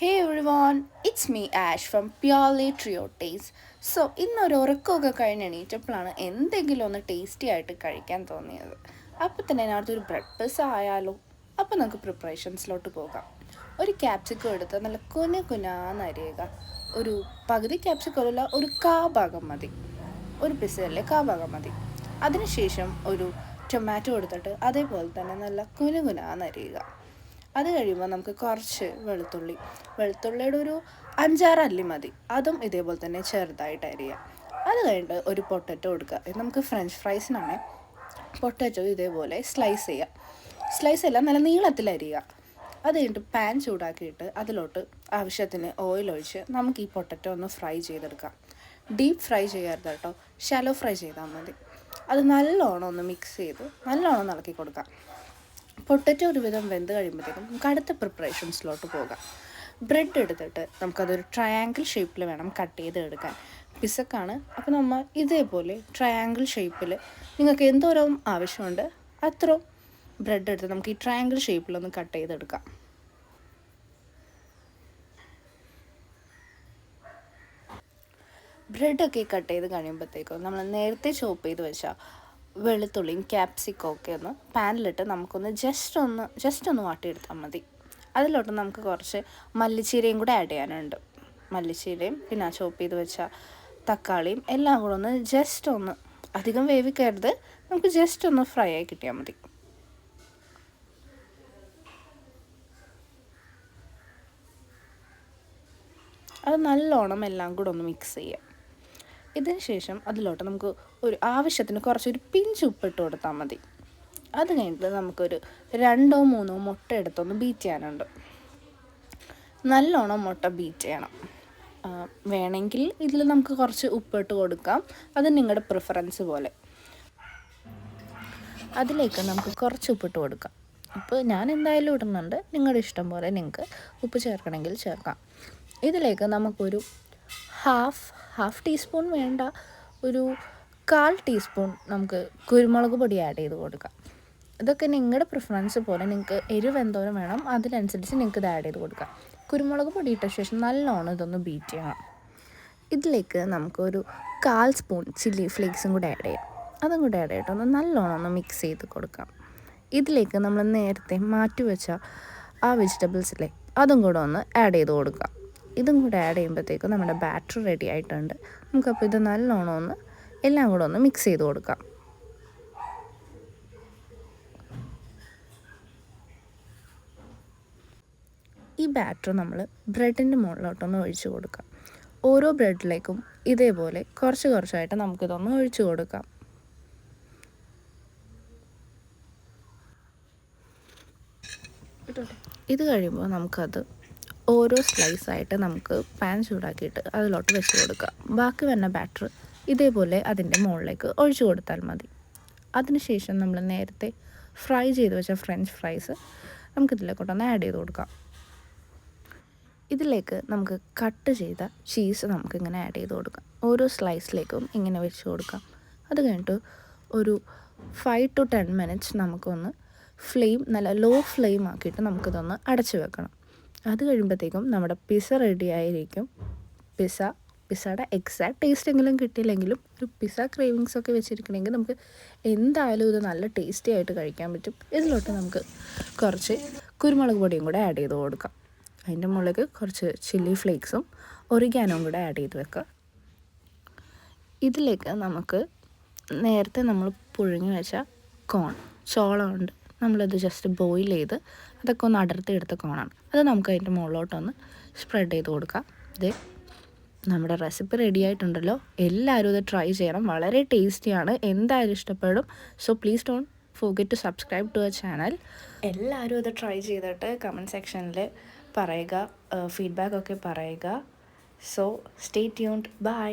Hey everyone, it's me Ash from Purely Trio Taste. So ഇന്നൊരു ഉറക്കമൊക്കെ കഴിഞ്ഞ് എണീറ്റപ്പോഴാണ് എന്തെങ്കിലും ഒന്ന് ടേസ്റ്റി ആയിട്ട് കഴിക്കാൻ തോന്നിയത്. അപ്പോൾ തന്നെ അതിനകത്തൊരു ബ്രെഡ് പിസ്സ ആയാലോ. അപ്പോൾ നമുക്ക് പ്രിപ്പറേഷൻസിലോട്ട് പോകാം. ഒരു ക്യാപ്സിക്കം എടുത്ത് നല്ല കുനാന്നരിയുക. ഒരു പകുതി ക്യാപ്സിക്കം അല്ല, ഒരു ഭാഗം മതി. ഒരു പിസ്സയല്ലേ ഭാഗം മതി. അതിനുശേഷം ഒരു ടൊമാറ്റോ എടുത്തിട്ട് അതേപോലെ തന്നെ നല്ല കുനാന്നരിയുക. അത് കഴിയുമ്പോൾ നമുക്ക് കുറച്ച് വെളുത്തുള്ളിയുടെ ഒരു 5-6 അല്ലി മതി. അതും ഇതേപോലെ തന്നെ ചെറുതായിട്ട് അരിയുക. അത് കഴിഞ്ഞിട്ട് ഒരു പൊട്ടറ്റോ എടുക്കുക. നമുക്ക് ഫ്രഞ്ച് ഫ്രൈസിനാണ് പൊട്ടറ്റോ ഇതേപോലെ സ്ലൈസ് എല്ലാം നല്ല നീളത്തിൽ അരിയുക. അത് കഴിഞ്ഞിട്ട് പാൻ ചൂടാക്കിയിട്ട് അതിലോട്ട് ആവശ്യത്തിന് ഓയിൽ ഒഴിച്ച് നമുക്ക് ഈ പൊട്ടറ്റോ ഒന്ന് ഫ്രൈ ചെയ്തെടുക്കാം. ഡീപ്പ് ഫ്രൈ ചെയ്യരുത് കേട്ടോ, ഷാലോ ഫ്രൈ ചെയ്താൽ മതി. അത് നല്ലോണം ഒന്ന് മിക്സ് ചെയ്ത് നല്ലോണം ഇളക്കി കൊടുക്കാം. പൊട്ടറ്റോ ഒരുവിധം വെന്ത് കഴിയുമ്പോഴത്തേക്കും നമുക്ക് അടുത്ത പ്രിപ്പറേഷൻസിലോട്ട് പോകാം. ബ്രെഡ് എടുത്തിട്ട് നമുക്കതൊരു ട്രയാങ്കിൾ ഷേപ്പിൽ വേണം കട്ട് ചെയ്ത് എടുക്കാൻ. പിസക്കാണ്, അപ്പോൾ നമ്മൾ ഇതേപോലെ ട്രയാങ്കിൾ ഷേപ്പിൽ നിങ്ങൾക്ക് എന്തോരം ആവശ്യമുണ്ട് അത്രയും ബ്രെഡ് എടുത്ത് നമുക്ക് ഈ ട്രയാങ്കിൾ ഷേപ്പിലൊന്ന് കട്ട് ചെയ്തെടുക്കാം. ബ്രെഡൊക്കെ കട്ട് ചെയ്ത് കഴിയുമ്പോഴത്തേക്കും നമ്മൾ നേരത്തെ ചോപ്പ് ചെയ്ത് വെച്ചാൽ വെളുത്തുള്ളിയും ക്യാപ്സിക്കം ഒക്കെ ഒന്ന് പാനിലിട്ട് നമുക്കൊന്ന് ജസ്റ്റ് ഒന്ന് വാട്ടിയെടുത്താൽ മതി. അതിലോട്ട് നമുക്ക് കുറച്ച് മല്ലിച്ചീരയും കൂടെ ആഡ് ചെയ്യാനുണ്ട്. മല്ലിച്ചീരയും പിന്നെ ചോപ്പ് ചെയ്ത് വെച്ച തക്കാളിയും എല്ലാം കൂടെ ഒന്ന് ജസ്റ്റ് ഒന്ന്, അധികം വേവിക്കരുത്, നമുക്ക് ജസ്റ്റ് ഒന്ന് ഫ്രൈ ആയി കിട്ടിയാൽ മതി. അത് നല്ലോണം എല്ലാം കൂടെ ഒന്ന് മിക്സ് ചെയ്യാം. ഇതിന് ശേഷം അതിലോട്ട് നമുക്ക് ഒരു ആവശ്യത്തിന് കുറച്ചൊരു പിഞ്ച് ഉപ്പിട്ട് കൊടുത്താൽ മതി. അത് കഴിഞ്ഞിട്ട് നമുക്കൊരു 2-3 മുട്ട എടുത്തൊന്ന് ബീറ്റ് ചെയ്യാനുണ്ട്. നല്ലോണം മുട്ട ബീറ്റ് ചെയ്യണം. വേണമെങ്കിൽ ഇതിൽ നമുക്ക് കുറച്ച് ഉപ്പിട്ട് കൊടുക്കാം, അത് നിങ്ങളുടെ പ്രിഫറൻസ് പോലെ. അതിലേക്ക് നമുക്ക് കുറച്ച് ഉപ്പിട്ട് കൊടുക്കാം. ഇപ്പോൾ ഞാൻ എന്തായാലും ഇടുന്നുണ്ട്, നിങ്ങളുടെ ഇഷ്ടം പോലെ നിങ്ങൾക്ക് ഉപ്പ് ചേർക്കണമെങ്കിൽ ചേർക്കാം. ഇതിലേക്ക് നമുക്കൊരു ഹാഫ് ടീസ്പൂൺ വേണ്ട, ഒരു 1/4 ടീസ്പൂൺ നമുക്ക് കുരുമുളക് പൊടി ആഡ് ചെയ്ത് കൊടുക്കാം. ഇതൊക്കെ നിങ്ങളുടെ പ്രിഫറൻസ് പോലെ, നിങ്ങൾക്ക് എരിവ് എന്തോരം വേണം അതിനനുസരിച്ച് നിങ്ങൾക്ക് ഇത് ആഡ് ചെയ്ത് കൊടുക്കാം. കുരുമുളക് പൊടി ഇട്ട ശേഷം നല്ലോണം ഇതൊന്ന് ബീറ്റ് ചെയ്യണം. ഇതിലേക്ക് നമുക്കൊരു 1/4 സ്പൂൺ ചില്ലി ഫ്ലേക്സും കൂടെ ആഡ് ചെയ്യാം. അതും കൂടെ ആഡ് ചെയ്തിട്ട് ഒന്ന് നല്ലോണം ഒന്ന് മിക്സ് ചെയ്ത് കൊടുക്കാം. ഇതിലേക്ക് നമ്മൾ നേരത്തെ മാറ്റി വെച്ച ആ വെജിറ്റബിൾസിലെ അതും കൂടെ ഒന്ന് ആഡ് ചെയ്ത് കൊടുക്കാം. ഇതും കൂടെ ആഡ് ചെയ്യുമ്പോഴത്തേക്കും നമ്മുടെ ബാറ്റർ റെഡി ആയിട്ടുണ്ട്. നമുക്കപ്പോൾ ഇത് നല്ലോണം ഒന്ന് എല്ലാം കൂടെ ഒന്ന് മിക്സ് ചെയ്ത് കൊടുക്കാം. ഈ ബാറ്റർ നമ്മൾ ബ്രെഡിൻ്റെ മുകളിലോട്ടൊന്ന് ഒഴിച്ച് കൊടുക്കാം. ഓരോ ബ്രെഡിലേക്കും ഇതേപോലെ കുറച്ചായിട്ട് നമുക്കിതൊന്ന് ഒഴിച്ച് കൊടുക്കാം. ഇത് കഴിയുമ്പോൾ നമുക്കത് ഓരോ സ്ലൈസായിട്ട് നമുക്ക് പാൻ ചൂടാക്കിയിട്ട് അതിലോട്ട് വെച്ച് കൊടുക്കാം. ബാക്കി വരുന്ന ബാറ്റർ ഇതേപോലെ അതിൻ്റെ മുകളിലേക്ക് ഒഴിച്ചു കൊടുത്താൽ മതി. അതിനുശേഷം നമ്മൾ നേരത്തെ ഫ്രൈ ചെയ്ത് വെച്ച ഫ്രഞ്ച് ഫ്രൈസ് നമുക്കിതിലേക്കൊട്ടൊന്ന് ആഡ് ചെയ്ത് കൊടുക്കാം. ഇതിലേക്ക് നമുക്ക് കട്ട് ചെയ്ത ചീസ് നമുക്കിങ്ങനെ ആഡ് ചെയ്ത് കൊടുക്കാം. ഓരോ സ്ലൈസിലേക്കും ഇങ്ങനെ വെച്ച് കൊടുക്കാം. അത് കഴിഞ്ഞിട്ട് ഒരു 5 to 10 മിനിറ്റ്സ് നമുക്കൊന്ന് നല്ല ലോ ഫ്ലെയിം ആക്കിയിട്ട് നമുക്കിതൊന്ന് അടച്ചു വെക്കണം. അത് കഴിയുമ്പോഴത്തേക്കും നമ്മുടെ പിസ്സ റെഡി ആയിരിക്കും. പിസ്സയുടെ എക്സാക്ട് ടേസ്റ്റ് എങ്കിലും കിട്ടിയില്ലെങ്കിലും ഒരു പിസ്സ ക്രേവിങ്സ് ഒക്കെ വെച്ചിരിക്കണമെങ്കിൽ നമുക്ക് എന്തായാലും ഇത് നല്ല ടേസ്റ്റി ആയിട്ട് കഴിക്കാൻ പറ്റും. ഇതിലോട്ട് നമുക്ക് കുറച്ച് കുരുമുളക് പൊടിയും കൂടെ ആഡ് ചെയ്ത് കൊടുക്കാം. അതിൻ്റെ മുകളിലേക്ക് കുറച്ച് ചില്ലി ഫ്ലേക്സും ഒറിഗാനോയും കൂടെ ആഡ് ചെയ്ത് വെക്കുക. ഇതിലേക്ക് നമുക്ക് നേരത്തെ നമ്മൾ പുഴുങ്ങി വെച്ച ചോളമുണ്ട്, നമ്മളത് ജസ്റ്റ് ബോയിൽ ചെയ്ത് അതൊക്കെ ഒന്ന് അടർത്തിയെടുത്ത കോണാണ്. അത് നമുക്ക് അതിൻ്റെ മുകളിലോട്ടൊന്ന് സ്പ്രെഡ് ചെയ്ത് കൊടുക്കാം. ഇത് നമ്മുടെ റെസിപ്പി റെഡി ആയിട്ടുണ്ടല്ലോ. എല്ലാവരും ഇത് ട്രൈ ചെയ്യണം, വളരെ ടേസ്റ്റിയാണ്, എന്തായാലും ഇഷ്ടപ്പെടും. So please don't forget to subscribe to our channel. എല്ലാവരും ഇത് ട്രൈ ചെയ്തിട്ട് കമൻറ്റ് സെക്ഷനിൽ പറയുക, ഫീഡ്ബാക്ക് ഒക്കെ പറയുക. So stay tuned. ബൈ.